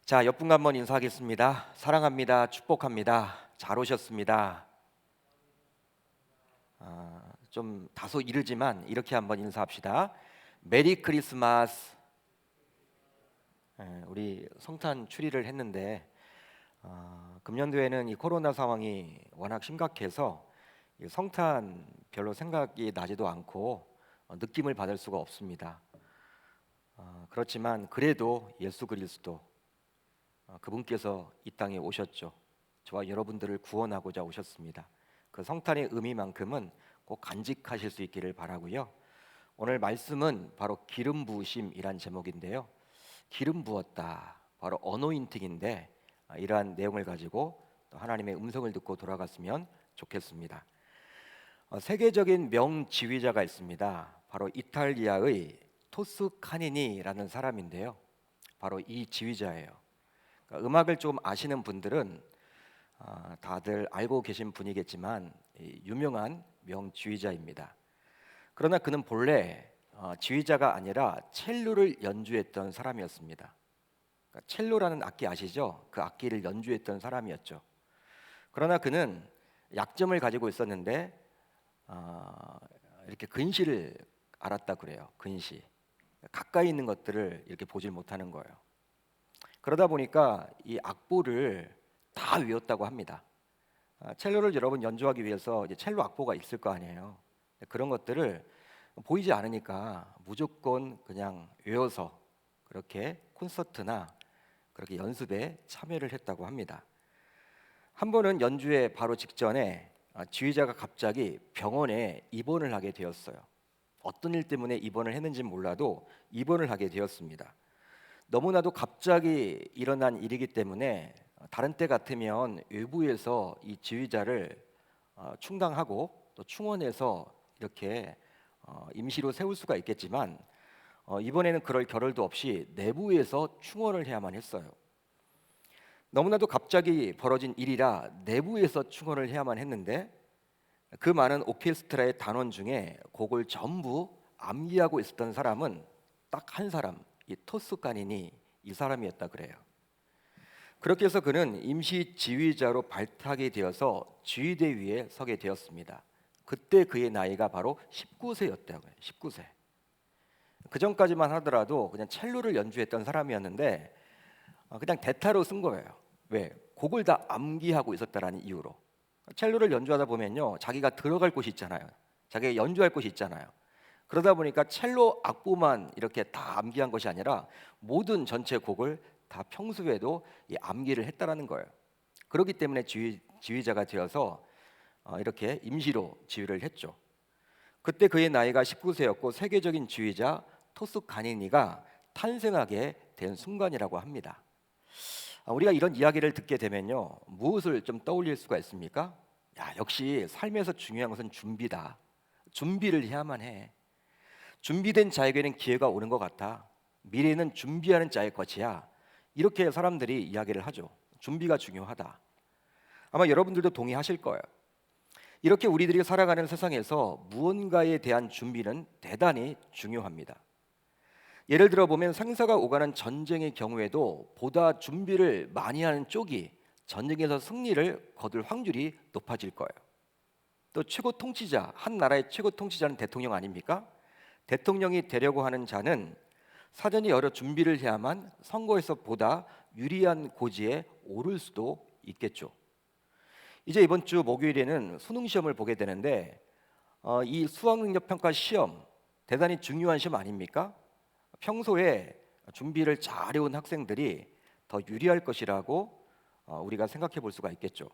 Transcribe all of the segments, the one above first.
자, 옆 분과 한번 인사하겠습니다. 사랑합니다. 축복합니다. 잘 오셨습니다. 좀 다소 이르지만 이렇게 한번 인사합시다. 메리 크리스마스. 우리 성탄 추리를 했는데 금년도에는 이 코로나 상황이 워낙 심각해서 이 성탄 별로 생각이 나지도 않고 느낌을 받을 수가 없습니다. 그렇지만 그래도 예수 그리스도 그분께서 이 땅에 오셨죠. 저와 여러분들을 구원하고자 오셨습니다. 그 성탄의 의미만큼은 꼭 간직하실 수 있기를 바라고요. 오늘 말씀은 바로 기름 부으심이란 제목인데요. 기름 부었다, 바로 어노인팅인데 이러한 내용을 가지고 또 하나님의 음성을 듣고 돌아갔으면 좋겠습니다. 세계적인 명지휘자가 있습니다. 바로 이탈리아의 토스카니니라는 사람인데요. 바로 이 지휘자예요. 그러니까 음악을 좀 아시는 분들은 다들 알고 계신 분이겠지만 유명한 명지휘자입니다. 그러나 그는 본래 지휘자가 아니라 첼로를 연주했던 사람이었습니다. 그러니까 첼로라는 악기 아시죠? 그 악기를 연주했던 사람이었죠. 그러나 그는 약점을 가지고 있었는데 이렇게 근시를 알았다 그래요. 근시. 가까이 있는 것들을 이렇게 보질 못하는 거예요. 그러다 보니까 이 악보를 다 외웠다고 합니다. 첼로를 여러분 연주하기 위해서 이제 첼로 악보가 있을 거 아니에요. 그런 것들을 보이지 않으니까 무조건 그냥 외워서 그렇게 콘서트나 그렇게 연습에 참여를 했다고 합니다. 한 번은 연주회 바로 직전에 지휘자가 갑자기 병원에 입원을 하게 되었어요. 어떤 일 때문에 입원을 했는지는 몰라도 입원을 하게 되었습니다. 너무나도 갑자기 일어난 일이기 때문에 다른 때 같으면 외부에서 이 지휘자를 충당하고 또 충원해서 이렇게 임시로 세울 수가 있겠지만 이번에는 그럴 겨를도 없이 내부에서 충원을 해야만 했어요. 너무나도 갑자기 벌어진 일이라 내부에서 충원을 해야만 했는데 그 많은 오케스트라의 단원 중에 곡을 전부 암기하고 있었던 사람은 딱 한 사람, 이 토스카니니 이 사람이었다 그래요. 그렇게 해서 그는 임시 지휘자로 발탁이 되어서 지휘대 위에 서게 되었습니다. 그때 그의 나이가 바로 19세였다고요. 19세. 그 전까지만 하더라도 그냥 첼로를 연주했던 사람이었는데 그냥 대타로 쓴 거예요. 왜? 곡을 다 암기하고 있었다라는 이유로. 첼로를 연주하다 보면요, 자기가 들어갈 곳이 있잖아요. 자기가 연주할 곳이 있잖아요. 그러다 보니까 첼로 악보만 이렇게 다 암기한 것이 아니라 모든 전체 곡을 다 평소에도 암기를 했다라는 거예요. 그렇기 때문에 지휘자가 되어서 이렇게 임시로 지휘를 했죠. 그때 그의 나이가 19세였고 세계적인 지휘자 토스카니니가 탄생하게 된 순간이라고 합니다. 우리가 이런 이야기를 듣게 되면요, 무엇을 좀 떠올릴 수가 있습니까? 역시 삶에서 중요한 것은 준비다. 준비를 해야만 해. 준비된 자에게는 기회가 오는 것 같아. 미래는 준비하는 자의 것이야. 이렇게 사람들이 이야기를 하죠. 준비가 중요하다. 아마 여러분들도 동의하실 거예요. 이렇게 우리들이 살아가는 세상에서 무언가에 대한 준비는 대단히 중요합니다. 예를 들어 보면 생사가 오가는 전쟁의 경우에도 보다 준비를 많이 하는 쪽이 전쟁에서 승리를 거둘 확률이 높아질 거예요. 또 최고 통치자, 한 나라의 최고 통치자는 대통령 아닙니까? 대통령이 되려고 하는 자는 사전에 여러 준비를 해야만 선거에서 보다 유리한 고지에 오를 수도 있겠죠. 이제 이번 주 목요일에는 수능 시험을 보게 되는데 이 수학능력평가 시험 대단히 중요한 시험 아닙니까? 평소에 준비를 잘 해온 학생들이 더 유리할 것이라고 우리가 생각해 볼 수가 있겠죠.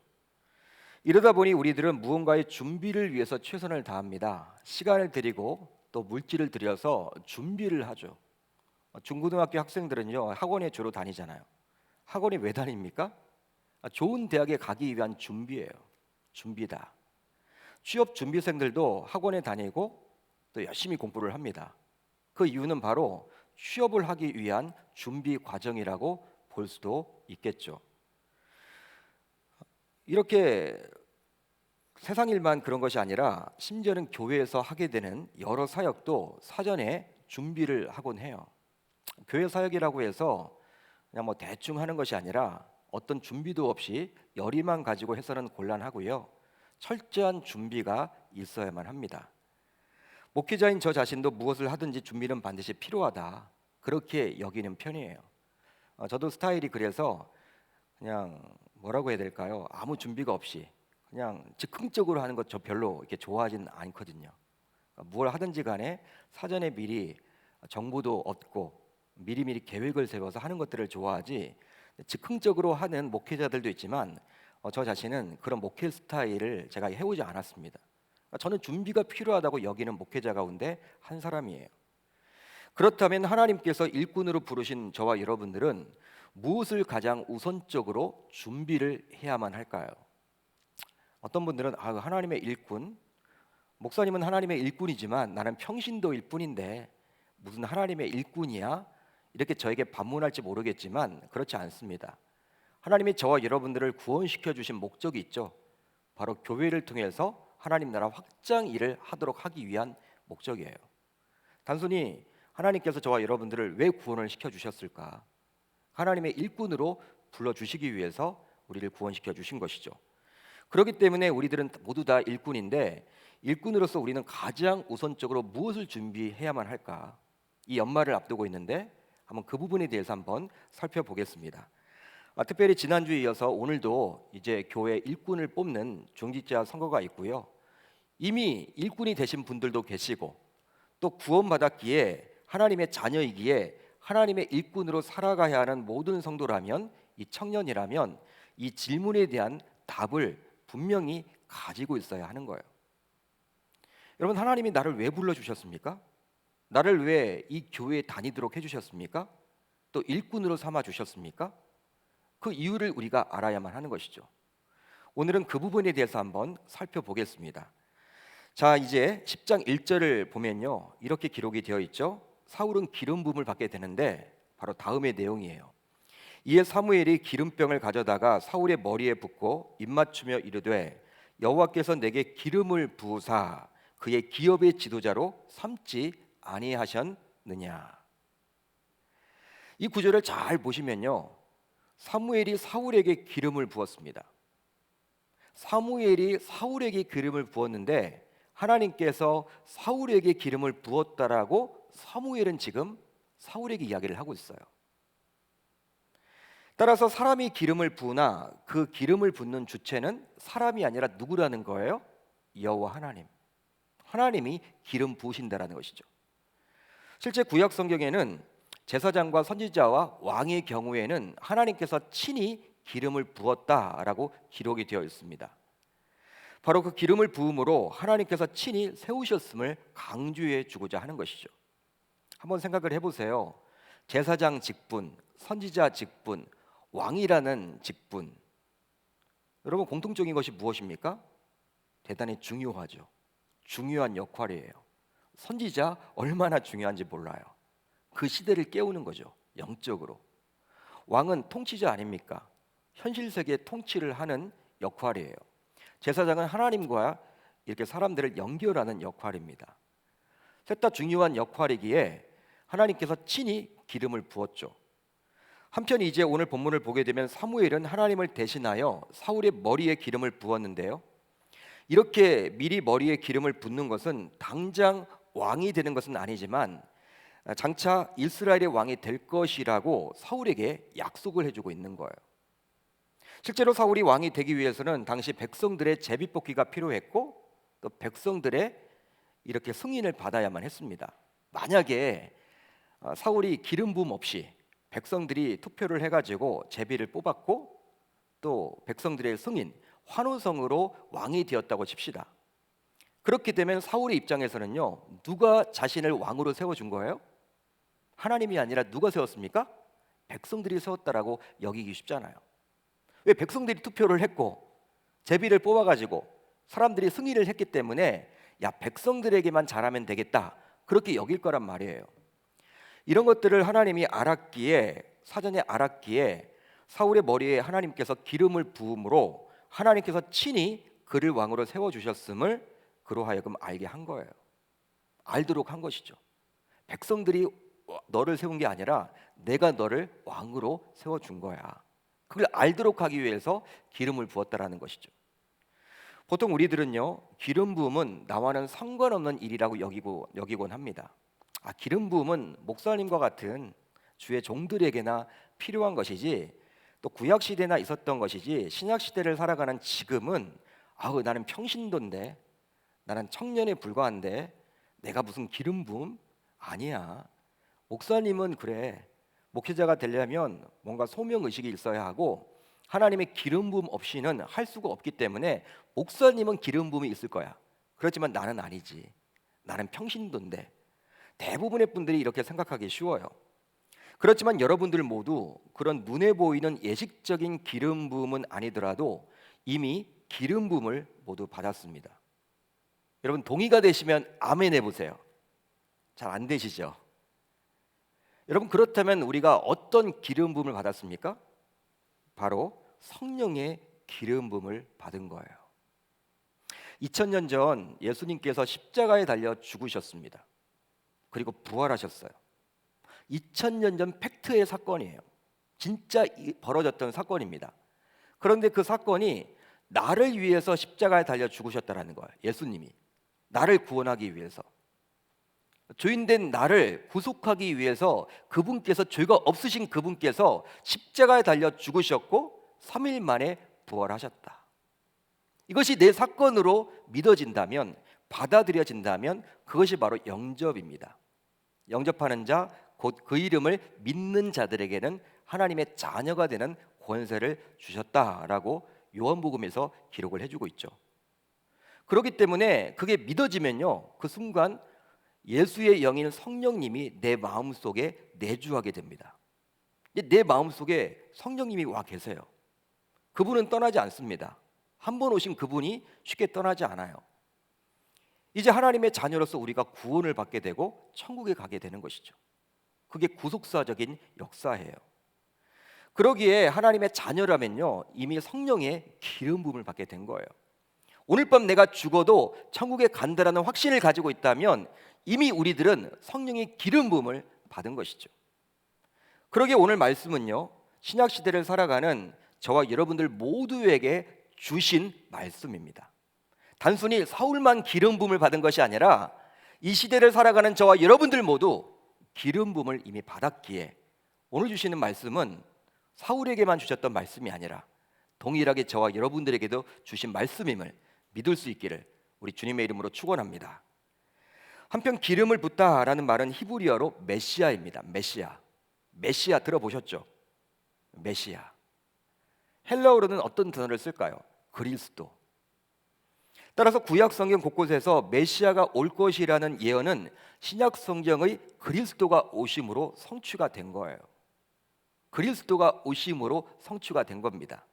이러다 보니 우리들은 무언가의 준비를 위해서 최선을 다합니다. 시간을 들이고 또 물질을 들여서 준비를 하죠. 중고등학교 학생들은요, 학원에 주로 다니잖아요. 학원에 왜 다닙니까? 좋은 대학에 가기 위한 준비예요. 준비다. 취업 준비생들도 학원에 다니고 또 열심히 공부를 합니다. 그 이유는 바로 취업을 하기 위한 준비 과정이라고 볼 수도 있겠죠. 이렇게 세상 일만 그런 것이 아니라 심지어는 교회에서 하게 되는 여러 사역도 사전에 준비를 하곤 해요. 교회 사역이라고 해서 그냥 뭐 대충 하는 것이 아니라 어떤 준비도 없이 열의만 가지고 해서는 곤란하고요. 철저한 준비가 있어야만 합니다. 목회자인 저 자신도 무엇을 하든지 준비는 반드시 필요하다, 그렇게 여기는 편이에요. 저도 스타일이 그래서 그냥 뭐라고 해야 될까요? 아무 준비가 없이 그냥 즉흥적으로 하는 것 저 별로 이렇게 좋아하진 않거든요. 무엇 하든지 간에 사전에 미리 정보도 얻고 미리미리 계획을 세워서 하는 것들을 좋아하지, 즉흥적으로 하는 목회자들도 있지만 저 자신은 그런 목회 스타일을 제가 해오지 않았습니다. 저는 준비가 필요하다고 여기는 목회자 가운데 한 사람이에요. 그렇다면 하나님께서 일꾼으로 부르신 저와 여러분들은 무엇을 가장 우선적으로 준비를 해야만 할까요? 어떤 분들은 하나님의 일꾼, 목사님은 하나님의 일꾼이지만 나는 평신도일 뿐인데 무슨 하나님의 일꾼이야? 이렇게 저에게 반문할지 모르겠지만 그렇지 않습니다. 하나님이 저와 여러분들을 구원시켜 주신 목적이 있죠. 바로 교회를 통해서 하나님 나라 확장 일을 하도록 하기 위한 목적이에요. 단순히 하나님께서 저와 여러분들을 왜 구원을 시켜 주셨을까? 하나님의 일꾼으로 불러 주시기 위해서 우리를 구원시켜 주신 것이죠. 그렇기 때문에 우리들은 모두 다 일꾼인데, 일꾼으로서 우리는 가장 우선적으로 무엇을 준비해야만 할까? 이 연말을 앞두고 있는데 한번 그 부분에 대해서 한번 살펴보겠습니다. 특별히 지난주에 이어서 오늘도 이제 교회 일꾼을 뽑는 중직자 선거가 있고요. 이미 일꾼이 되신 분들도 계시고, 또 구원받았기에 하나님의 자녀이기에 하나님의 일꾼으로 살아가야 하는 모든 성도라면, 이 청년이라면 이 질문에 대한 답을 분명히 가지고 있어야 하는 거예요. 여러분, 하나님이 나를 왜 불러주셨습니까? 나를 왜 이 교회에 다니도록 해주셨습니까? 또 일꾼으로 삼아 주셨습니까? 그 이유를 우리가 알아야만 하는 것이죠. 오늘은 그 부분에 대해서 한번 살펴보겠습니다. 자, 이제 10장 1절을 보면요, 이렇게 기록이 되어 있죠. 사울은 기름 부음을 받게 되는데 바로 다음의 내용이에요. 이에 사무엘이 기름병을 가져다가 사울의 머리에 붓고 입맞추며 이르되 여호와께서 내게 기름을 부으사 그의 기업의 지도자로 삼지 아니하셨느냐. 이 구절을 잘 보시면요, 사무엘이 사울에게 기름을 부었습니다. 사무엘이 사울에게 기름을 부었는데 하나님께서 사울에게 기름을 부었다라고 사무엘은 지금 사울에게 이야기를 하고 있어요. 따라서 사람이 기름을 부으나 그 기름을 붓는 주체는 사람이 아니라 누구라는 거예요? 여호와 하나님. 하나님이 기름 부으신다라는 것이죠. 실제 구약 성경에는 제사장과 선지자와 왕의 경우에는 하나님께서 친히 기름을 부었다라고 기록이 되어 있습니다. 바로 그 기름을 부음으로 하나님께서 친히 세우셨음을 강조해 주고자 하는 것이죠. 한번 생각을 해보세요. 제사장 직분, 선지자 직분, 왕이라는 직분, 여러분 공통적인 것이 무엇입니까? 대단히 중요하죠. 중요한 역할이에요. 선지자 얼마나 중요한지 몰라요. 그 시대를 깨우는 거죠, 영적으로. 왕은 통치자 아닙니까? 현실 세계 통치를 하는 역할이에요. 제사장은 하나님과 이렇게 사람들을 연결하는 역할입니다. 셋 다 중요한 역할이기에 하나님께서 친히 기름을 부었죠. 한편 이제 오늘 본문을 보게 되면 사무엘은 하나님을 대신하여 사울의 머리에 기름을 부었는데요, 이렇게 미리 머리에 기름을 붓는 것은 당장 왕이 되는 것은 아니지만 장차 이스라엘의 왕이 될 것이라고 사울에게 약속을 해주고 있는 거예요. 실제로 사울이 왕이 되기 위해서는 당시 백성들의 제비뽑기가 필요했고 또 백성들의 이렇게 승인을 받아야만 했습니다. 만약에 사울이 기름 부음 없이 백성들이 투표를 해가지고 제비를 뽑았고 또 백성들의 승인, 환호성으로 왕이 되었다고 칩시다. 그렇게 되면 사울의 입장에서는요, 누가 자신을 왕으로 세워준 거예요? 하나님이 아니라 누가 세웠습니까? 백성들이 세웠다라고 여기기 쉽잖아요. 왜? 백성들이 투표를 했고 제비를 뽑아가지고 사람들이 승인을 했기 때문에 야, 백성들에게만 잘하면 되겠다, 그렇게 여길 거란 말이에요. 이런 것들을 하나님이 알았기에, 사전에 알았기에 사울의 머리에 하나님께서 기름을 부음으로 하나님께서 친히 그를 왕으로 세워주셨음을 그로 하여금 알게 한 거예요. 알도록 한 것이죠. 백성들이 너를 세운 게 아니라 내가 너를 왕으로 세워준 거야. 그걸 알도록 하기 위해서 기름을 부었다라는 것이죠. 보통 우리들은요, 기름 부음은 나와는 상관없는 일이라고 여기곤 합니다. 기름 부음은 목사님과 같은 주의 종들에게나 필요한 것이지, 또 구약 시대나 있었던 것이지, 신약 시대를 살아가는 지금은 나는 평신도인데, 나는 청년에 불과한데 내가 무슨 기름 부음? 아니야. 목사님은 그래, 목회자가 되려면 뭔가 소명 의식이 있어야 하고 하나님의 기름 부음 없이는 할 수가 없기 때문에 목사님은 기름 부음이 있을 거야. 그렇지만 나는 아니지. 나는 평신도인데. 대부분의 분들이 이렇게 생각하기 쉬워요. 그렇지만 여러분들 모두 그런 눈에 보이는 예식적인 기름 부음은 아니더라도 이미 기름 부음을 모두 받았습니다. 여러분 동의가 되시면 아멘 해보세요. 잘 안 되시죠? 여러분 그렇다면 우리가 어떤 기름 부음을 받았습니까? 바로 성령의 기름 부음을 받은 거예요. 2000년 전 예수님께서 십자가에 달려 죽으셨습니다. 그리고 부활하셨어요. 2000년 전 팩트의 사건이에요. 진짜 벌어졌던 사건입니다. 그런데 그 사건이 나를 위해서 십자가에 달려 죽으셨다라는 거예요. 예수님이 나를 구원하기 위해서, 죄인된 나를 구속하기 위해서 그분께서, 죄가 없으신 그분께서 십자가에 달려 죽으셨고 3일 만에 부활하셨다. 이것이 내 사건으로 믿어진다면, 받아들여진다면 그것이 바로 영접입니다. 영접하는 자, 곧 그 이름을 믿는 자들에게는 하나님의 자녀가 되는 권세를 주셨다라고 요한복음에서 기록을 해주고 있죠. 그렇기 때문에 그게 믿어지면요, 그 순간 예수의 영인 성령님이 내 마음속에 내주하게 됩니다. 내 마음속에 성령님이 와 계세요. 그분은 떠나지 않습니다. 한 번 오신 그분이 쉽게 떠나지 않아요. 이제 하나님의 자녀로서 우리가 구원을 받게 되고 천국에 가게 되는 것이죠. 그게 구속사적인 역사예요. 그러기에 하나님의 자녀라면요, 이미 성령의 기름 부음을 받게 된 거예요. 오늘 밤 내가 죽어도 천국에 간다라는 확신을 가지고 있다면 이미 우리들은 성령의 기름 부음을 받은 것이죠. 그러기에 오늘 말씀은요, 신약 시대를 살아가는 저와 여러분들 모두에게 주신 말씀입니다. 단순히 사울만 기름 부음을 받은 것이 아니라 이 시대를 살아가는 저와 여러분들 모두 기름 부음을 이미 받았기에 오늘 주시는 말씀은 사울에게만 주셨던 말씀이 아니라 동일하게 저와 여러분들에게도 주신 말씀임을 믿을 수 있기를 우리 주님의 이름으로 축원합니다. 한편 기름을 붓다라는 말은 히브리어로 메시아입니다. 메시아 들어보셨죠? 메시아. 헬라어로는 어떤 단어를 쓸까요? 그리스도. 따라서 구약 성경 곳곳에서 메시아가 올 것이라는 예언은 신약 성경의 그리스도가 오심으로 성취가 된 거예요. 그리스도가 오심으로 성취가 된 겁니다.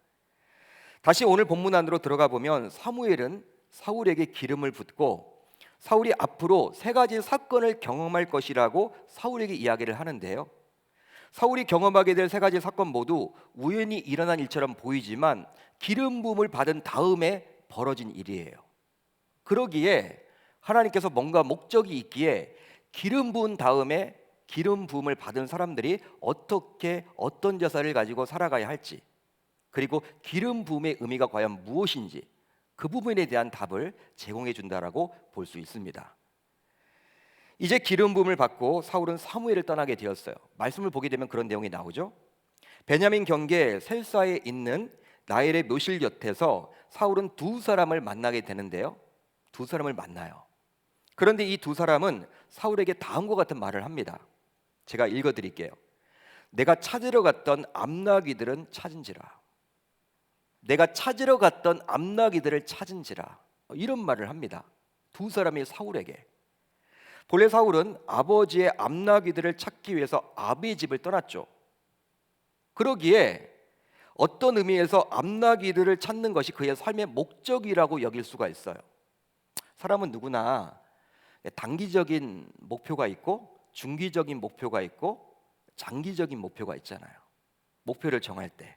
다시 오늘 본문 안으로 들어가 보면 사무엘은 사울에게 기름을 붓고 사울이 앞으로 3가지 사건을 경험할 것이라고 사울에게 이야기를 하는데요, 사울이 경험하게 될 3가지 사건 모두 우연히 일어난 일처럼 보이지만 기름 부음을 받은 다음에 벌어진 일이에요. 그러기에 하나님께서 뭔가 목적이 있기에 기름 부은 다음에 기름 부음을 받은 사람들이 어떻게 어떤 자세를 가지고 살아가야 할지, 그리고 기름 부음의 의미가 과연 무엇인지 그 부분에 대한 답을 제공해 준다라고 볼 수 있습니다. 이제 기름 부음을 받고 사울은 사무엘을 떠나게 되었어요. 말씀을 보게 되면 그런 내용이 나오죠. 베냐민 경계 셀사에 있는 나엘의 묘실 곁에서 사울은 2사람을 만나게 되는데요, 2사람을 만나요. 그런데 이 2사람은 사울에게 다음과 같은 말을 합니다. 제가 읽어드릴게요. 내가 찾으러 갔던 암나귀들은 찾은지라. 내가 찾으러 갔던 암나귀들을 찾은지라. 이런 말을 합니다. 2사람이 사울에게. 본래 사울은 아버지의 암나귀들을 찾기 위해서 아비의 집을 떠났죠. 그러기에 어떤 의미에서 암나귀들을 찾는 것이 그의 삶의 목적이라고 여길 수가 있어요. 사람은 누구나 단기적인 목표가 있고 중기적인 목표가 있고 장기적인 목표가 있잖아요. 목표를 정할 때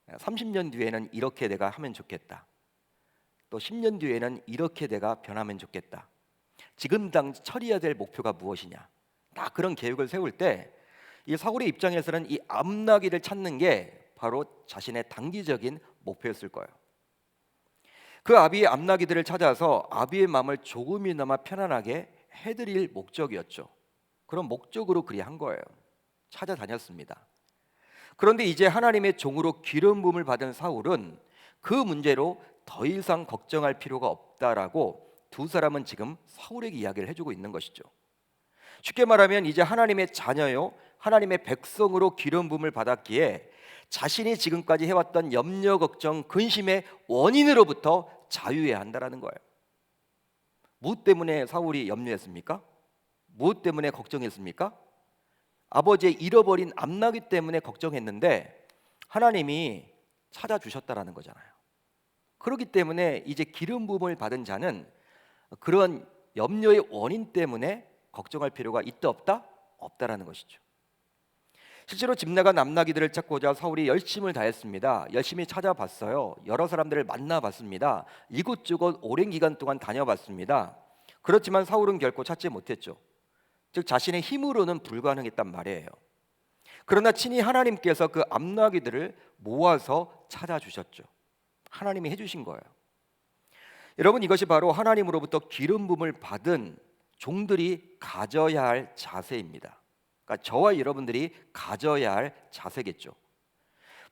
30년 뒤에는 이렇게 내가 하면 좋겠다, 또 10년 뒤에는 이렇게 내가 변하면 좋겠다. 지금 당 처리해야 될 목표가 무엇이냐, 다 그런 계획을 세울 때 이 사울의 입장에서는 이 암나귀를 찾는 게 바로 자신의 단기적인 목표였을 거예요. 그 아비의 암나귀들을 찾아서 아비의 마음을 조금이나마 편안하게 해드릴 목적이었죠. 그런 목적으로 그리한 거예요. 찾아다녔습니다. 그런데 이제 하나님의 종으로 기름 부음을 받은 사울은 그 문제로 더 이상 걱정할 필요가 없다라고 두 사람은 지금 사울에게 이야기를 해주고 있는 것이죠. 쉽게 말하면 이제 하나님의 자녀요, 하나님의 백성으로 기름 부음을 받았기에 자신이 지금까지 해왔던 염려, 걱정, 근심의 원인으로부터 자유해야 한다라는 거예요. 무엇 때문에 사울이 염려했습니까? 무엇 때문에 걱정했습니까? 아버지의 잃어버린 암나귀 때문에 걱정했는데 하나님이 찾아주셨다라는 거잖아요. 그렇기 때문에 이제 기름 부음을 받은 자는 그런 염려의 원인 때문에 걱정할 필요가 있다 없다? 없다라는 것이죠. 실제로 집 나간 암나귀들을 찾고자 사울이 열심을 다했습니다. 열심히 찾아봤어요. 여러 사람들을 만나봤습니다. 이곳저곳 오랜 기간 동안 다녀봤습니다. 그렇지만 사울은 결코 찾지 못했죠. 즉 자신의 힘으로는 불가능했단 말이에요. 그러나 친히 하나님께서 그 암나귀들을 모아서 찾아주셨죠. 하나님이 해주신 거예요. 여러분, 이것이 바로 하나님으로부터 기름 부음을 받은 종들이 가져야 할 자세입니다. 그러니까 저와 여러분들이 가져야 할 자세겠죠.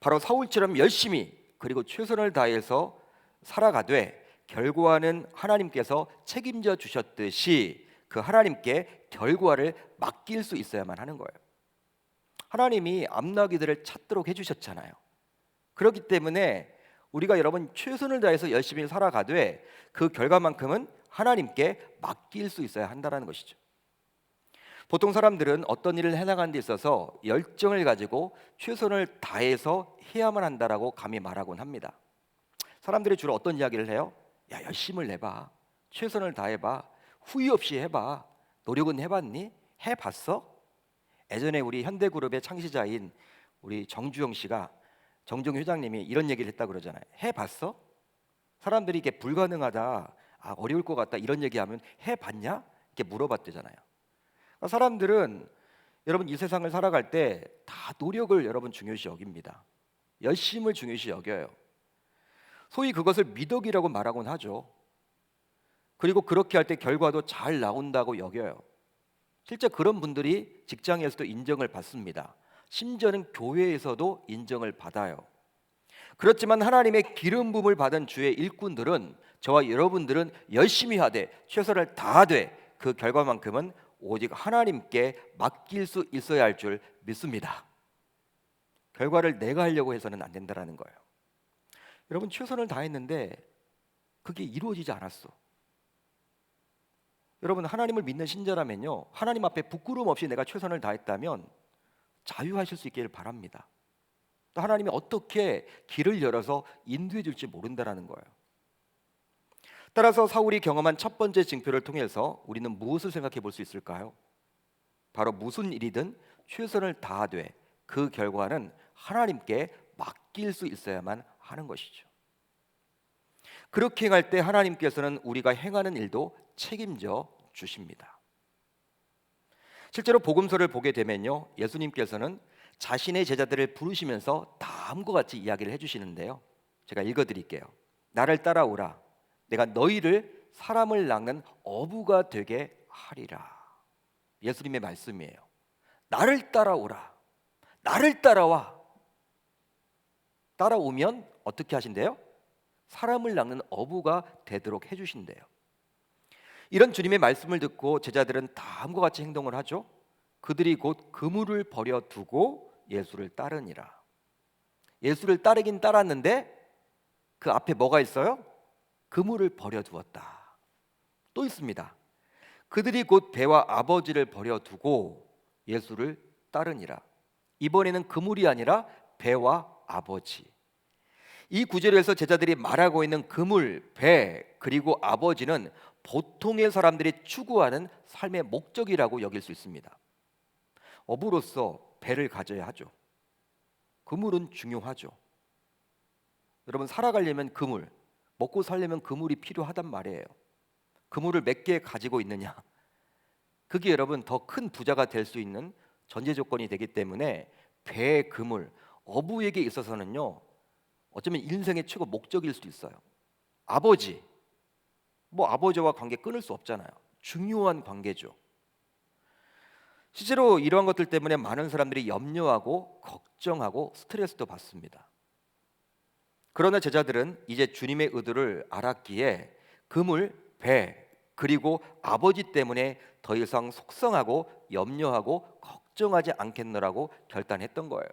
바로 사울처럼 열심히 그리고 최선을 다해서 살아가되 결과는 하나님께서 책임져 주셨듯이 그 하나님께 결과를 맡길 수 있어야만 하는 거예요. 하나님이 암나귀들을 찾도록 해주셨잖아요. 그렇기 때문에 우리가 여러분 최선을 다해서 열심히 살아가되 그 결과만큼은 하나님께 맡길 수 있어야 한다는 것이죠. 보통 사람들은 어떤 일을 해나가는 데 있어서 열정을 가지고 최선을 다해서 해야만 한다라고 감히 말하곤 합니다. 사람들이 주로 어떤 이야기를 해요? 야, 열심을 내봐, 최선을 다해봐, 후회 없이 해봐. 노력은 해봤니? 해봤어? 예전에 우리 현대그룹의 창시자인 우리 정주영 씨가, 정종 회장님이 이런 얘기를 했다 그러잖아요. 해봤어? 사람들이 이게 불가능하다, 어려울 것 같다 이런 얘기하면 해봤냐? 이렇게 물어봤대잖아요. 그러니까 사람들은 여러분 이 세상을 살아갈 때 다 노력을 여러분 중요시 여깁니다. 열심을 중요시 여겨요. 소위 그것을 미덕이라고 말하곤 하죠. 그리고 그렇게 할 때 결과도 잘 나온다고 여겨요. 실제 그런 분들이 직장에서도 인정을 받습니다. 심지어는 교회에서도 인정을 받아요. 그렇지만 하나님의 기름 부음을 받은 주의 일꾼들은, 저와 여러분들은 열심히 하되 최선을 다하되 그 결과만큼은 오직 하나님께 맡길 수 있어야 할 줄 믿습니다. 결과를 내가 하려고 해서는 안 된다라는 거예요. 여러분 최선을 다했는데 그게 이루어지지 않았어. 여러분 하나님을 믿는 신자라면요, 하나님 앞에 부끄러움 없이 내가 최선을 다했다면 자유하실 수 있기를 바랍니다. 또 하나님이 어떻게 길을 열어서 인도해 줄지 모른다라는 거예요. 따라서 사울이 경험한 첫 번째 징표를 통해서 우리는 무엇을 생각해 볼 수 있을까요? 바로 무슨 일이든 최선을 다하되 그 결과는 하나님께 맡길 수 있어야만 하는 것이죠. 그렇게 행할 때 하나님께서는 우리가 행하는 일도 책임져 주십니다. 실제로 복음서를 보게 되면요, 예수님께서는 자신의 제자들을 부르시면서 다음과 같이 이야기를 해주시는데요, 제가 읽어드릴게요. 나를 따라오라. 내가 너희를 사람을 낚는 어부가 되게 하리라. 예수님의 말씀이에요. 나를 따라오라. 나를 따라와. 따라오면 어떻게 하신대요? 사람을 낚는 어부가 되도록 해주신대요. 이런 주님의 말씀을 듣고 제자들은 다음과 같이 행동을 하죠. 그들이 곧 그물을 버려두고 예수를 따르니라. 예수를 따르긴 따랐는데 그 앞에 뭐가 있어요? 그물을 버려두었다. 또 있습니다. 그들이 곧 배와 아버지를 버려두고 예수를 따르니라. 이번에는 그물이 아니라 배와 아버지. 이 구절에서 제자들이 말하고 있는 그물, 배, 그리고 아버지는 보통의 사람들이 추구하는 삶의 목적이라고 여길 수 있습니다. 어부로서 배를 가져야 하죠. 그물은 중요하죠. 여러분 살아가려면 그물, 먹고 살려면 그물이 필요하단 말이에요. 그물을 몇 개 가지고 있느냐? 그게 여러분 더 큰 부자가 될 수 있는 전제 조건이 되기 때문에 배의 그물, 어부에게 있어서는요, 어쩌면 인생의 최고 목적일 수도 있어요. 아버지, 뭐 아버지와 관계 끊을 수 없잖아요. 중요한 관계죠. 실제로 이러한 것들 때문에 많은 사람들이 염려하고 걱정하고 스트레스도 받습니다. 그러나 제자들은 이제 주님의 의도를 알았기에 그물, 배, 그리고 아버지 때문에 더 이상 속상하고 염려하고 걱정하지 않겠노라고 결단했던 거예요.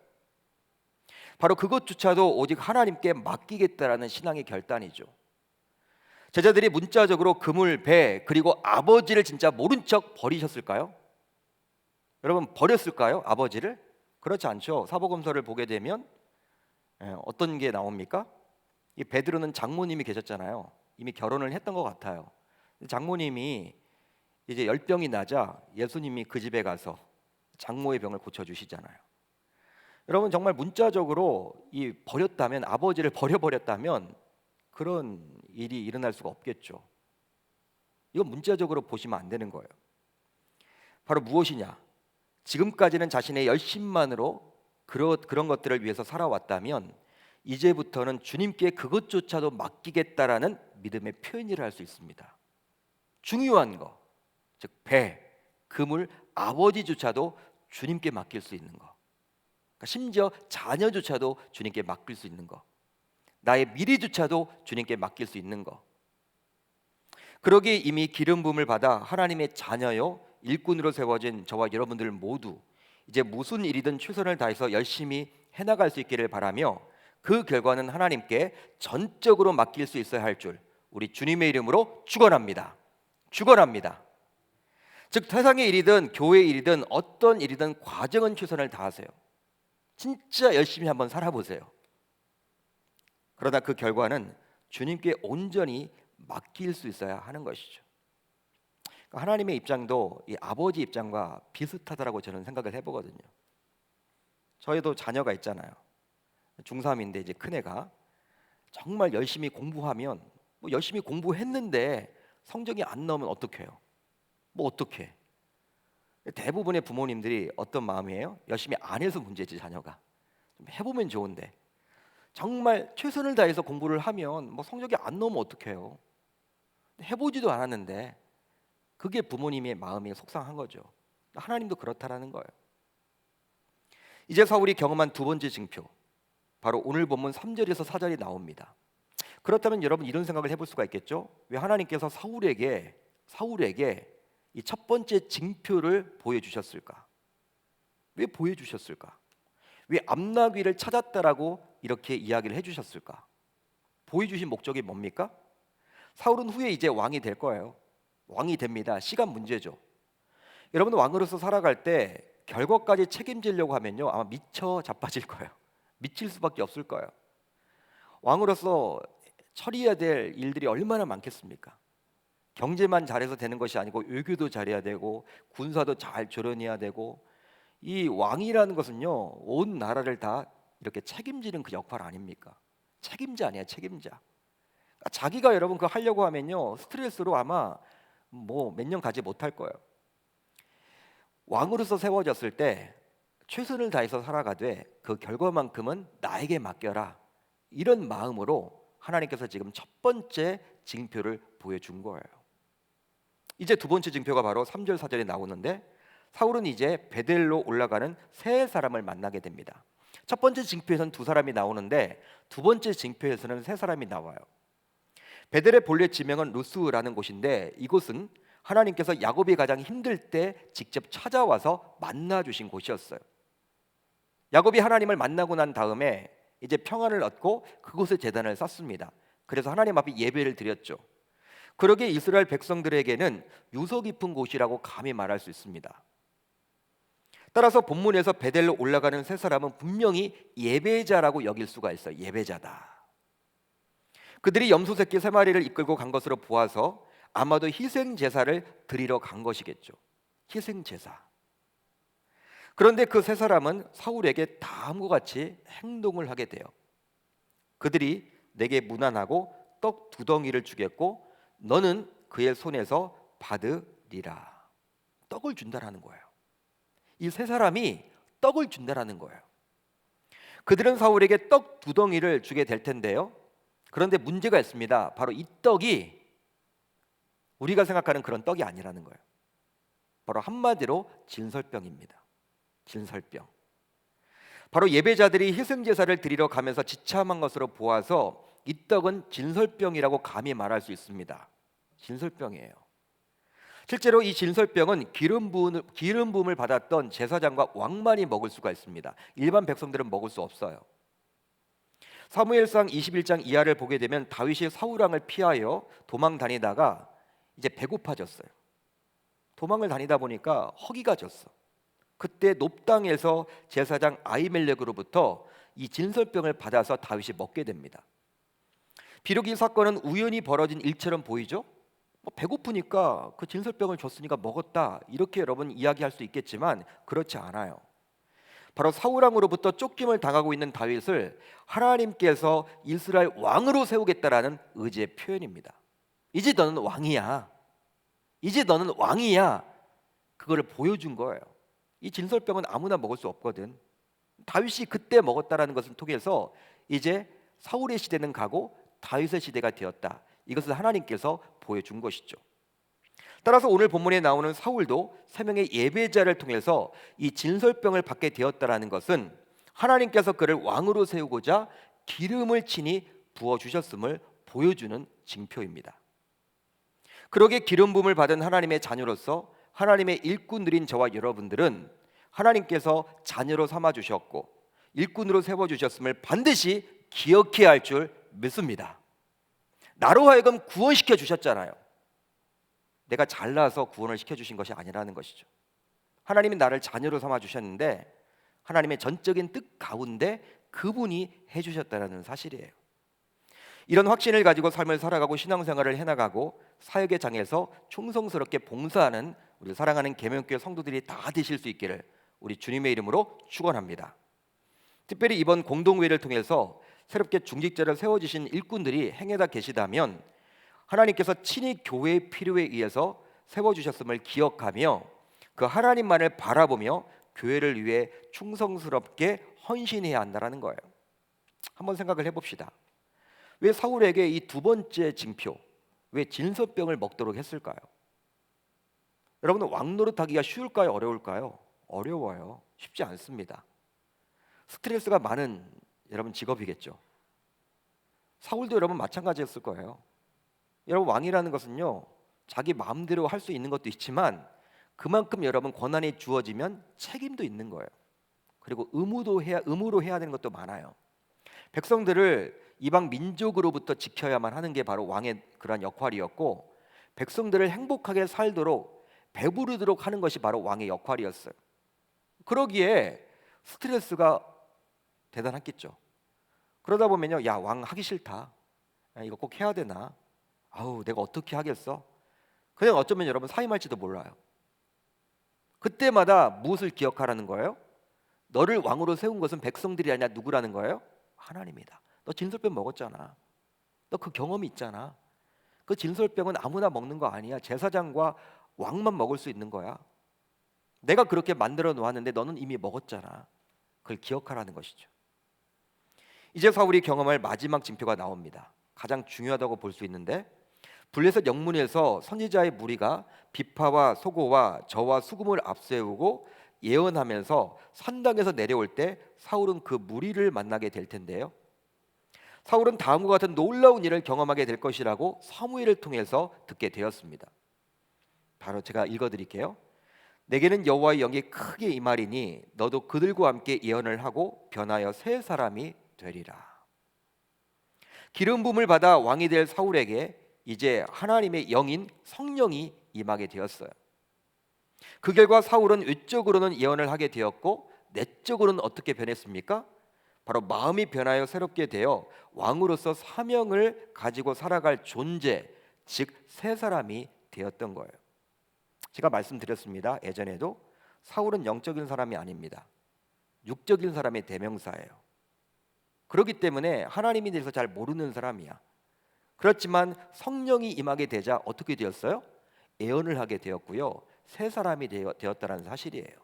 바로 그것조차도 오직 하나님께 맡기겠다라는 신앙의 결단이죠. 제자들이 문자적으로 그물, 배, 그리고 아버지를 진짜 모른 척 버리셨을까요? 여러분, 버렸을까요? 아버지를? 그렇지 않죠. 사복음서를 보게 되면 어떤 게 나옵니까? 이 베드로는 장모님이 계셨잖아요. 이미 결혼을 했던 것 같아요. 장모님이 이제 열병이 나자 예수님이 그 집에 가서 장모의 병을 고쳐주시잖아요. 여러분, 정말 문자적으로 이 버렸다면, 아버지를 버려버렸다면 그런 일이 일어날 수가 없겠죠. 이건 문자적으로 보시면 안 되는 거예요. 바로 무엇이냐? 지금까지는 자신의 열심만으로 그런 것들을 위해서 살아왔다면 이제부터는 주님께 그것조차도 맡기겠다라는 믿음의 표현이라 할 수 있습니다. 중요한 거, 즉 배, 그물, 아버지조차도 주님께 맡길 수 있는 거, 그러니까 심지어 자녀조차도 주님께 맡길 수 있는 거, 나의 미래조차도 주님께 맡길 수 있는 거. 그러기에 이미 기름 부음을 받아 하나님의 자녀요 일꾼으로 세워진 저와 여러분들 모두 이제 무슨 일이든 최선을 다해서 열심히 해나갈 수 있기를 바라며, 그 결과는 하나님께 전적으로 맡길 수 있어야 할 줄 우리 주님의 이름으로 축원합니다. 축원합니다. 즉 세상의 일이든 교회의 일이든 어떤 일이든 과정은 최선을 다하세요. 진짜 열심히 한번 살아보세요. 그러나 그 결과는 주님께 온전히 맡길 수 있어야 하는 것이죠. 하나님의 입장도 이 아버지 입장과 비슷하다라고 저는 생각을 해보거든요. 저희도 자녀가 있잖아요. 중3인데 이제 큰애가 정말 열심히 공부하면 뭐 열심히 공부했는데 성적이 안 나오면 어떡해요? 뭐 어떡해? 대부분의 부모님들이 어떤 마음이에요? 열심히 안 해서 문제지, 자녀가 좀 해보면 좋은데 정말 최선을 다해서 공부를 하면 뭐 성적이 안 나오면 어떡해요? 해보지도 않았는데. 그게 부모님의 마음이 속상한 거죠. 하나님도 그렇다라는 거예요. 이제 사울이 경험한 두 번째 징표, 바로 오늘 본문 3절에서 4절이 나옵니다. 그렇다면 여러분 이런 생각을 해볼 수가 있겠죠? 왜 하나님께서 사울에게 이 첫 번째 징표를 보여주셨을까? 왜 보여주셨을까? 왜 암나귀를 찾았다라고 이렇게 이야기를 해주셨을까? 보여주신 목적이 뭡니까? 사울은 후에 이제 왕이 될 거예요. 왕이 됩니다. 시간 문제죠. 여러분, 왕으로서 살아갈 때 결과까지 책임지려고 하면요 아마 미쳐 자빠질 거예요. 미칠 수밖에 없을 거예요. 왕으로서 처리해야 될 일들이 얼마나 많겠습니까? 경제만 잘해서 되는 것이 아니고 외교도 잘해야 되고 군사도 잘 조련해야 되고, 이 왕이라는 것은요 온 나라를 다 이렇게 책임지는 그 역할 아닙니까? 책임자 아니야, 책임자. 그러니까 자기가 여러분 그거 하려고 하면요 스트레스로 아마 뭐 몇 년 가지 못할 거예요. 왕으로서 세워졌을 때 최선을 다해서 살아가되 그 결과만큼은 나에게 맡겨라, 이런 마음으로 하나님께서 지금 첫 번째 징표를 보여준 거예요. 이제 두 번째 징표가 바로 3절 4절에 나오는데, 사울은 이제 베델로 올라가는 세 사람을 만나게 됩니다. 첫 번째 징표에서는 두 사람이 나오는데 두 번째 징표에서는 세 사람이 나와요. 베델의 본래 지명은 루스라는 곳인데 이곳은 하나님께서 야곱이 가장 힘들 때 직접 찾아와서 만나 주신 곳이었어요. 야곱이 하나님을 만나고 난 다음에 이제 평안을 얻고 그곳에 제단을 쌓습니다. 그래서 하나님 앞에 예배를 드렸죠. 그러기에 이스라엘 백성들에게는 유서 깊은 곳이라고 감히 말할 수 있습니다. 따라서 본문에서 베델로 올라가는 세 사람은 분명히 예배자라고 여길 수가 있어요. 예배자다. 그들이 염소 새끼 세 마리를 이끌고 간 것으로 보아서 아마도 희생 제사를 드리러 간 것이겠죠. 희생 제사. 그런데 그 세 사람은 사울에게 다음과 같이 행동을 하게 돼요. 그들이 내게 문안하고 떡 2덩이를 주겠고 너는 그의 손에서 받으리라. 떡을 준다라는 거예요. 이 세 사람이 떡을 준다라는 거예요. 그들은 사울에게 떡 2덩이를 주게 될 텐데요. 그런데 문제가 있습니다. 바로 이 떡이 우리가 생각하는 그런 떡이 아니라는 거예요. 바로 한마디로 진설병입니다. 진설병. 바로 예배자들이 희생제사를 드리러 가면서 지참한 것으로 보아서 이 떡은 진설병이라고 감히 말할 수 있습니다. 진설병이에요. 실제로 이 진설병은 기름 부음을 받았던 제사장과 왕만이 먹을 수가 있습니다. 일반 백성들은 먹을 수 없어요. 사무엘상 21장 이하를 보게 되면 다윗이 사울 왕을 피하여 도망 다니다가 이제 배고파졌어요. 도망을 다니다 보니까 허기가 졌어. 그때 높당에서 제사장 아히멜렉으로부터 이 진설병을 받아서 다윗이 먹게 됩니다. 비록 이 사건은 우연히 벌어진 일처럼 보이죠? 배고프니까 그 진설병을 줬으니까 먹었다, 이렇게 여러분 이야기할 수 있겠지만 그렇지 않아요. 바로 사울 왕으로부터 쫓김을 당하고 있는 다윗을 하나님께서 이스라엘 왕으로 세우겠다라는 의지의 표현입니다. 이제 너는 왕이야. 이제 너는 왕이야. 그거를 보여준 거예요. 이 진설병은 아무나 먹을 수 없거든. 다윗이 그때 먹었다라는 것을 통해서 이제 사울의 시대는 가고 다윗의 시대가 되었다. 이것을 하나님께서 보여준 것이죠. 따라서 오늘 본문에 나오는 사울도 3명의 예배자를 통해서 이 진설병을 받게 되었다라는 것은 하나님께서 그를 왕으로 세우고자 기름을 친히 부어주셨음을 보여주는 징표입니다. 그러기에 기름 부음을 받은 하나님의 자녀로서 하나님의 일꾼들인 저와 여러분들은 하나님께서 자녀로 삼아주셨고 일꾼으로 세워주셨음을 반드시 기억해야 할 줄 믿습니다. 나로 하여금 구원시켜 주셨잖아요. 내가 잘나서 구원을 시켜주신 것이 아니라는 것이죠. 하나님이 나를 자녀로 삼아주셨는데 하나님의 전적인 뜻 가운데 그분이 해주셨다는 사실이에요. 이런 확신을 가지고 삶을 살아가고 신앙생활을 해나가고 사역의 장에서 충성스럽게 봉사하는 우리 사랑하는 계명교회 성도들이 다 되실 수 있기를 우리 주님의 이름으로 축원합니다. 특별히 이번 공동회의를 통해서 새롭게 중직자를 세워주신 일꾼들이 행여다 계시다면 하나님께서 친히 교회의 필요에 의해서 세워주셨음을 기억하며 그 하나님만을 바라보며 교회를 위해 충성스럽게 헌신해야 한다는 거예요. 한번 생각을 해봅시다. 왜 사울에게 이 2번째 징표, 왜 진설병을 먹도록 했을까요? 여러분, 왕 노릇하기가 쉬울까요? 어려울까요? 어려워요. 쉽지 않습니다. 스트레스가 많은 여러분 직업이겠죠. 사울도 여러분 마찬가지였을 거예요. 여러분, 왕이라는 것은요, 자기 마음대로 할 수 있는 것도 있지만 그만큼 여러분 권한이 주어지면 책임도 있는 거예요. 그리고 의무로 해야 되는 것도 많아요. 백성들을 이방 민족으로부터 지켜야만 하는 게 바로 왕의 그러한 역할이었고, 백성들을 행복하게 살도록 배부르도록 하는 것이 바로 왕의 역할이었어요. 그러기에 스트레스가 대단했겠죠. 그러다 보면요, 야, 왕 하기 싫다. 야, 이거 꼭 해야 되나? 아우, 내가 어떻게 하겠어? 그냥 어쩌면 여러분 사임할지도 몰라요. 그때마다 무엇을 기억하라는 거예요? 너를 왕으로 세운 것은 백성들이 아니라 누구라는 거예요? 하나님이다. 너 진설병 먹었잖아. 너 그 경험이 있잖아. 그 진설병은 아무나 먹는 거 아니야. 제사장과 왕만 먹을 수 있는 거야. 내가 그렇게 만들어 놓았는데 너는 이미 먹었잖아. 그걸 기억하라는 것이죠. 이제 사울이 경험할 마지막 징표가 나옵니다. 가장 중요하다고 볼 수 있는데, 블레셋 영문에서 선지자의 무리가 비파와 소고와 저와 수금을 앞세우고 예언하면서 산당에서 내려올 때 사울은 그 무리를 만나게 될 텐데요. 사울은 다음과 같은 놀라운 일을 경험하게 될 것이라고 사무엘을 통해서 듣게 되었습니다. 바로 제가 읽어드릴게요. 내게는 여호와의 영이 크게 임하리니 너도 그들과 함께 예언을 하고 변하여 새 사람이 되리라. 기름 부음을 받아 왕이 될 사울에게 이제 하나님의 영인 성령이 임하게 되었어요. 그 결과 사울은 외적으로는 예언을 하게 되었고 내적으로는 어떻게 변했습니까? 바로 마음이 변하여 새롭게 되어 왕으로서 사명을 가지고 살아갈 존재, 즉 새 사람이 되었던 거예요. 제가 말씀드렸습니다. 예전에도 사울은 영적인 사람이 아닙니다. 육적인 사람의 대명사예요. 그렇기 때문에 하나님에 대해서 잘 모르는 사람이야. 그렇지만 성령이 임하게 되자 어떻게 되었어요? 예언을 하게 되었고요. 새 사람이 되었다는 사실이에요.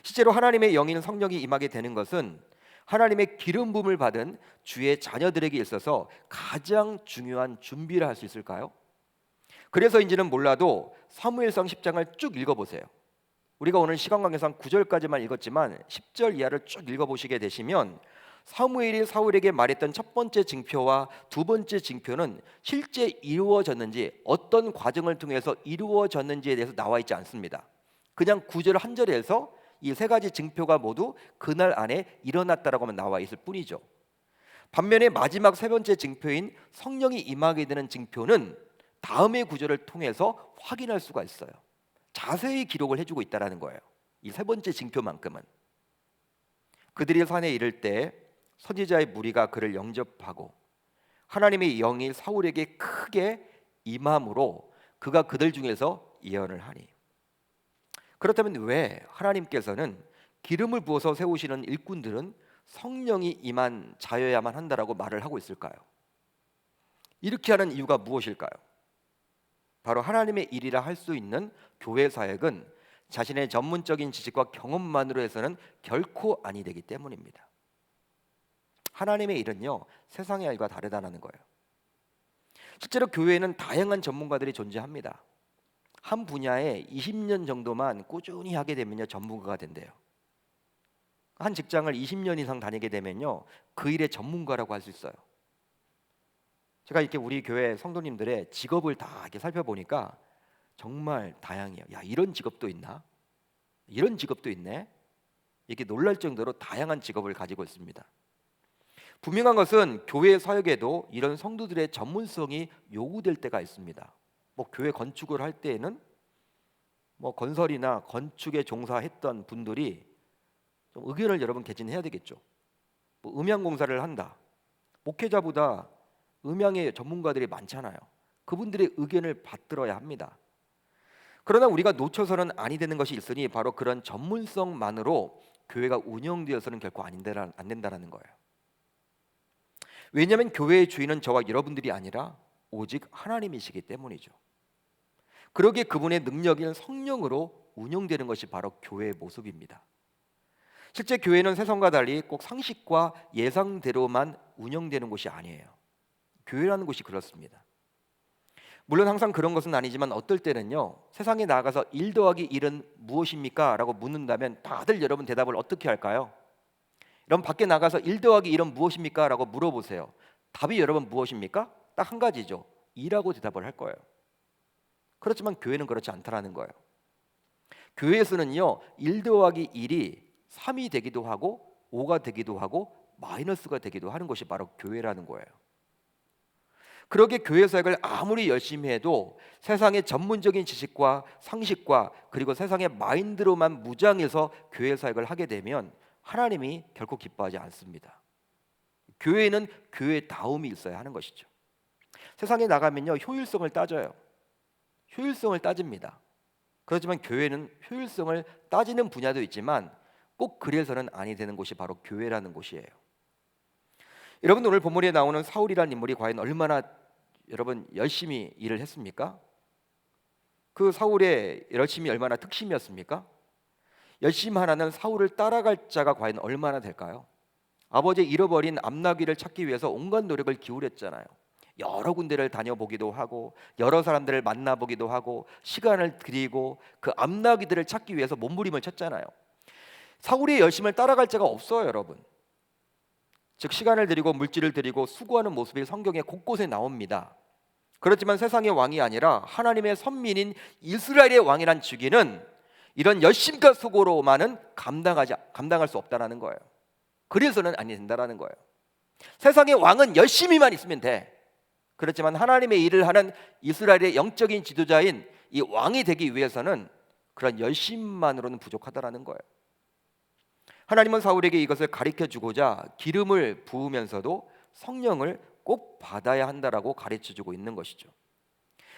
실제로 하나님의 영인 성령이 임하게 되는 것은 하나님의 기름 부음을 받은 주의 자녀들에게 있어서 가장 중요한 준비를 할 수 있을까요? 그래서인지는 몰라도 사무엘상 10장을 쭉 읽어보세요. 우리가 오늘 시간 관계상 9절까지만 읽었지만 10절 이하를 쭉 읽어보시게 되시면 사무엘이 사울에게 말했던 첫 번째 징표와 두 번째 징표는 실제 이루어졌는지, 어떤 과정을 통해서 이루어졌는지에 대해서 나와 있지 않습니다. 그냥 9절 한 절에서 이 세 가지 징표가 모두 그날 안에 일어났다라고만 나와 있을 뿐이죠. 반면에 마지막 세 번째 징표인 성령이 임하게 되는 징표는 다음의 구절을 통해서 확인할 수가 있어요. 자세히 기록을 해주고 있다라는 거예요. 이 세 번째 징표만큼은. 그들이 산에 이를 때 선지자의 무리가 그를 영접하고 하나님의 영이 사울에게 크게 임함으로 그가 그들 중에서 예언을 하니. 그렇다면 왜 하나님께서는 기름을 부어서 세우시는 일꾼들은 성령이 임한 자여야만 한다라고 말을 하고 있을까요? 이렇게 하는 이유가 무엇일까요? 바로 하나님의 일이라 할 수 있는 교회 사역은 자신의 전문적인 지식과 경험만으로 해서는 결코 아니 되기 때문입니다. 하나님의 일은요, 세상의 일과 다르다는 거예요. 실제로 교회에는 다양한 전문가들이 존재합니다. 한 분야에 20년 정도만 꾸준히 하게 되면요, 전문가가 된대요. 한 직장을 20년 이상 다니게 되면요, 그 일의 전문가라고 할 수 있어요. 제가 이렇게 우리 교회 성도님들의 직업을 다 이렇게 살펴보니까 정말 다양해요. 야, 이런 직업도 있나? 이런 직업도 있네? 이렇게 놀랄 정도로 다양한 직업을 가지고 있습니다. 분명한 것은 교회 사역에도 이런 성도들의 전문성이 요구될 때가 있습니다. 뭐 교회 건축을 할 때에는 뭐 건설이나 건축에 종사했던 분들이 좀 의견을 여러분 개진해야 되겠죠. 뭐 음향 공사를 한다. 목회자보다 음향의 전문가들이 많잖아요. 그분들의 의견을 받들어야 합니다. 그러나 우리가 놓쳐서는 아니 되는 것이 있으니 바로 그런 전문성만으로 교회가 운영되어서는 결코 안 된다는 거예요. 왜냐하면 교회의 주인은 저와 여러분들이 아니라 오직 하나님이시기 때문이죠. 그러기에 그분의 능력인 성령으로 운영되는 것이 바로 교회의 모습입니다. 실제 교회는 세상과 달리 꼭 상식과 예상대로만 운영되는 곳이 아니에요. 교회라는 곳이 그렇습니다. 물론 항상 그런 것은 아니지만 어떨 때는요, 세상에 나가서 1 더하기 1은 무엇입니까? 라고 묻는다면 다들 여러분 대답을 어떻게 할까요? 여러분 밖에 나가서 1 더하기 1은 무엇입니까? 라고 물어보세요. 답이 여러분 무엇입니까? 딱 한 가지죠. 2라고 대답을 할 거예요. 그렇지만 교회는 그렇지 않다라는 거예요. 교회에서는요, 1 더하기 1이 3이 되기도 하고 5가 되기도 하고 마이너스가 되기도 하는 것이 바로 교회라는 거예요. 그러기에 교회 사역을 아무리 열심히 해도 세상의 전문적인 지식과 상식과 그리고 세상의 마인드로만 무장해서 교회 사역을 하게 되면 하나님이 결코 기뻐하지 않습니다. 교회는 교회다움이 있어야 하는 것이죠. 세상에 나가면요, 효율성을 따져요. 효율성을 따집니다. 그렇지만 교회는 효율성을 따지는 분야도 있지만 꼭 그래서는 아니 되는 곳이 바로 교회라는 곳이에요. 여러분, 오늘 본문에 나오는 사울이라는 인물이 과연 얼마나 여러분 열심히 일을 했습니까? 그 사울의 열심이 얼마나 특심이었습니까? 열심 하나는 사울을 따라갈 자가 과연 얼마나 될까요? 아버지의 잃어버린 암나귀를 찾기 위해서 온갖 노력을 기울였잖아요. 여러 군데를 다녀보기도 하고 여러 사람들을 만나보기도 하고 시간을 들이고 그 암나귀들을 찾기 위해서 몸부림을 쳤잖아요. 사울의 열심을 따라갈 자가 없어요, 여러분. 즉 시간을 들이고 물질을 들이고 수고하는 모습이 성경에 곳곳에 나옵니다. 그렇지만 세상의 왕이 아니라 하나님의 선민인 이스라엘의 왕이란 주기는 이런 열심과 수고로만은 감당할 수 없다라는 거예요. 그래서는 아니 된다라는 거예요. 세상의 왕은 열심히만 있으면 돼. 그렇지만 하나님의 일을 하는 이스라엘의 영적인 지도자인 이 왕이 되기 위해서는 그런 열심만으로는 부족하다라는 거예요. 하나님은 사울에게 이것을 가르쳐 주고자 기름을 부으면서도 성령을 꼭 받아야 한다라고 가르쳐 주고 있는 것이죠.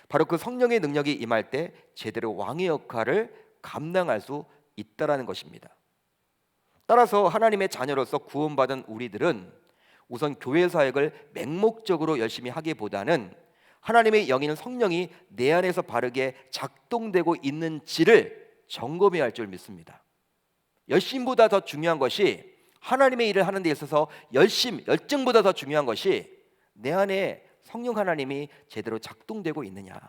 바로 그 성령의 능력이 임할 때 제대로 왕의 역할을 감당할 수 있다라는 것입니다. 따라서 하나님의 자녀로서 구원받은 우리들은 우선 교회 사역을 맹목적으로 열심히 하기보다는 하나님의 영인 성령이 내 안에서 바르게 작동되고 있는지를 점검해야 할 줄 믿습니다. 열심보다 더 중요한 것이, 하나님의 일을 하는 데 있어서 열정보다 더 중요한 것이 내 안에 성령 하나님이 제대로 작동되고 있느냐,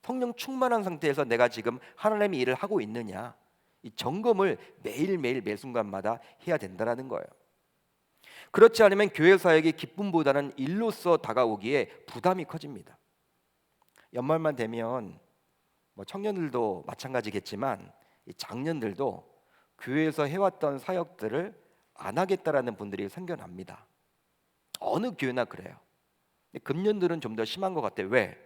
성령 충만한 상태에서 내가 지금 하나님의 일을 하고 있느냐, 이 점검을 매일매일 매 순간마다 해야 된다는 거예요. 그렇지 않으면 교회 사역이 기쁨보다는 일로서 다가오기에 부담이 커집니다. 연말만 되면 청년들도 마찬가지겠지만 이 장년들도 교회에서 해왔던 사역들을 안 하겠다라는 분들이 생겨납니다. 어느 교회나 그래요. 근데 금년들은 좀 더 심한 것 같아요. 왜?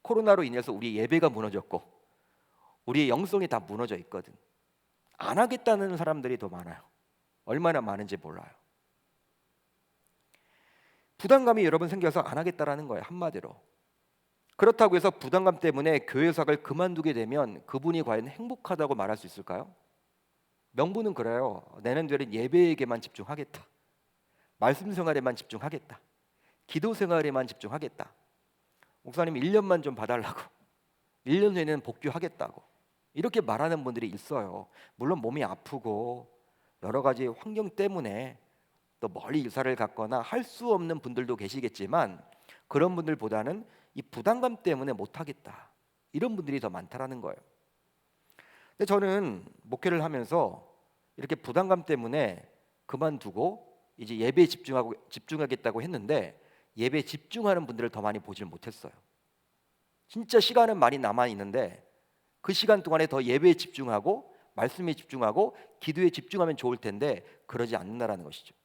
코로나로 인해서 우리 예배가 무너졌고 우리의 영성이 다 무너져 있거든. 안 하겠다는 사람들이 더 많아요. 얼마나 많은지 몰라요. 부담감이 여러분 생겨서 안 하겠다라는 거예요, 한마디로. 그렇다고 해서 부담감 때문에 교회 사역을 그만두게 되면 그분이 과연 행복하다고 말할 수 있을까요? 명분은 그래요. 내년도에는 예배에게만 집중하겠다, 말씀 생활에만 집중하겠다, 기도 생활에만 집중하겠다, 목사님 1년만 좀 봐달라고, 1년 후에는 복귀하겠다고 이렇게 말하는 분들이 있어요. 물론 몸이 아프고 여러 가지 환경 때문에 또 멀리 이사를 갔거나 할 수 없는 분들도 계시겠지만, 그런 분들보다는 이 부담감 때문에 못하겠다, 이런 분들이 더 많다라는 거예요. 근데 저는 목회를 하면서 이렇게 부담감 때문에 그만두고 이제 예배에 집중하겠다고 했는데, 예배에 집중하는 분들을 더 많이 보질 못했어요. 진짜 시간은 많이 남아 있는데 그 시간 동안에 더 예배에 집중하고 말씀에 집중하고 기도에 집중하면 좋을 텐데 그러지 않는다라는 것이죠.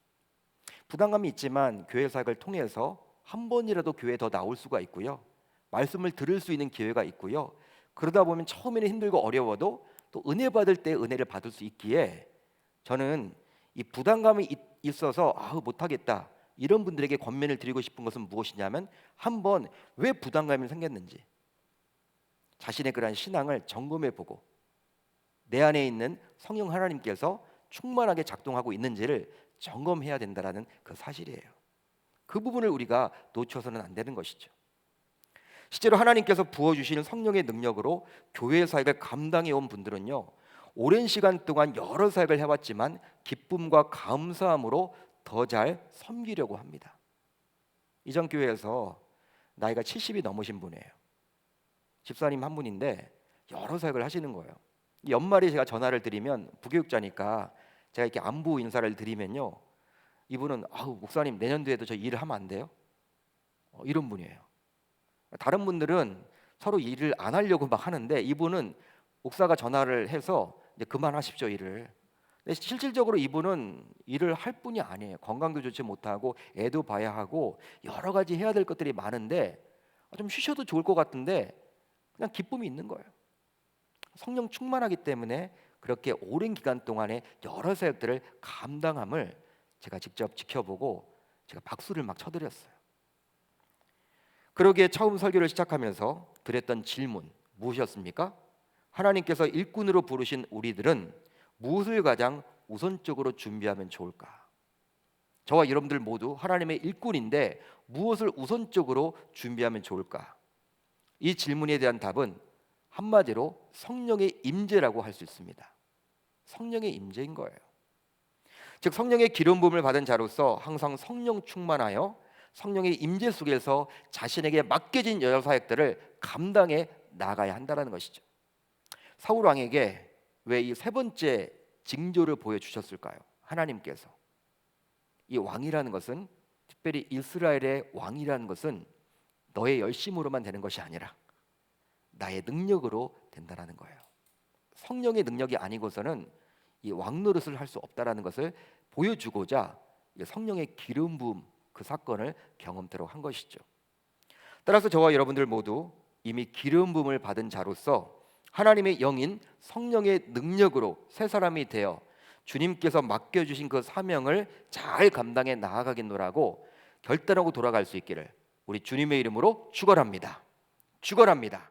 부담감이 있지만 교회 사역을 통해서 한 번이라도 교회에 더 나올 수가 있고요, 말씀을 들을 수 있는 기회가 있고요, 그러다 보면 처음에는 힘들고 어려워도 또 은혜 받을 때 은혜를 받을 수 있기에, 저는 이 부담감이 있어서 못하겠다 이런 분들에게 권면을 드리고 싶은 것은 무엇이냐면, 한번 왜 부담감이 생겼는지 자신의 그러한 신앙을 점검해보고 내 안에 있는 성령 하나님께서 충만하게 작동하고 있는지를 점검해야 된다라는 그 사실이에요. 그 부분을 우리가 놓쳐서는 안 되는 것이죠. 실제로 하나님께서 부어주시는 성령의 능력으로 교회 사역을 감당해 온 분들은요, 오랜 시간 동안 여러 사역을 해왔지만 기쁨과 감사함으로 더 잘 섬기려고 합니다. 이전 교회에서 나이가 70이 넘으신 분이에요. 집사님 한 분인데 여러 사역을 하시는 거예요. 연말에 제가 전화를 드리면, 부교육자니까 제가 이렇게 안부 인사를 드리면요, 이분은 목사님 내년도에도 저 일을 하면 안 돼요? 이런 분이에요. 다른 분들은 서로 일을 안 하려고 막 하는데, 이분은 목사가 전화를 해서 이제 그만하십시오 일을. 근데 실질적으로 이분은 일을 할 뿐이 아니에요. 건강도 좋지 못하고 애도 봐야 하고 여러 가지 해야 될 것들이 많은데 좀 쉬셔도 좋을 것 같은데 그냥 기쁨이 있는 거예요. 성령 충만하기 때문에 그렇게 오랜 기간 동안에 여러 사역들을 감당함을 제가 직접 지켜보고 제가 박수를 막 쳐드렸어요. 그러기에 처음 설교를 시작하면서 드렸던 질문 무엇이었습니까? 하나님께서 일꾼으로 부르신 우리들은 무엇을 가장 우선적으로 준비하면 좋을까? 저와 여러분들 모두 하나님의 일꾼인데 무엇을 우선적으로 준비하면 좋을까? 이 질문에 대한 답은 한마디로 성령의 임재라고 할 수 있습니다. 성령의 임재인 거예요. 즉 성령의 기름 부음을 받은 자로서 항상 성령 충만하여 성령의 임재 속에서 자신에게 맡겨진 여러 사역들을 감당해 나가야 한다는 것이죠. 사울 왕에게 왜 이 세 번째 징조를 보여주셨을까요? 하나님께서 이 왕이라는 것은, 특별히 이스라엘의 왕이라는 것은 너의 열심으로만 되는 것이 아니라 나의 능력으로 된다는 거예요. 성령의 능력이 아니고서는 이 왕 노릇을 할 수 없다라는 것을 보여주고자 성령의 기름 부음 그 사건을 경험토록 한 것이죠. 따라서 저와 여러분들 모두 이미 기름 부음을 받은 자로서 하나님의 영인 성령의 능력으로 새 사람이 되어 주님께서 맡겨주신 그 사명을 잘 감당해 나아가겠노라고 결단하고 돌아갈 수 있기를 우리 주님의 이름으로 축원합니다. 축원합니다.